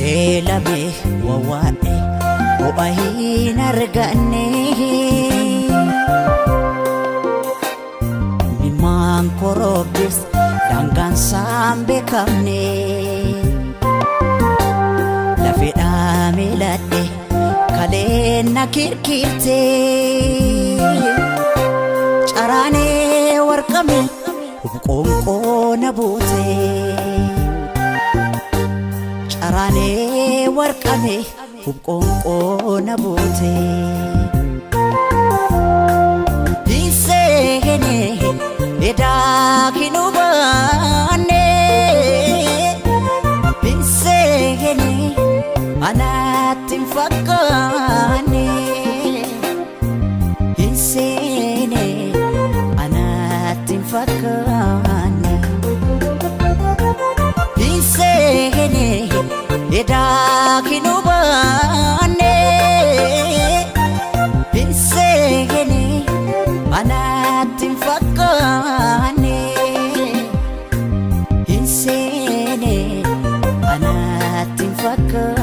beelame wawwaadhe bu'aa hin arganne mimmaan koroobdes daangaan isaan beekamne lafedhaa miiladhe kaleen na kirkirte caraanee warqame hubqoonqoo na buute caraanee warqame hubqoonqoo na buute hiseene edaa kinubaanne hiseene anaatti hin fakkaanne hiseene anaatti hin fakkaanne hiseene edaa kinubaanne hiseene anaatti hin fakkaanne hiseene anaatti hin fakkaanne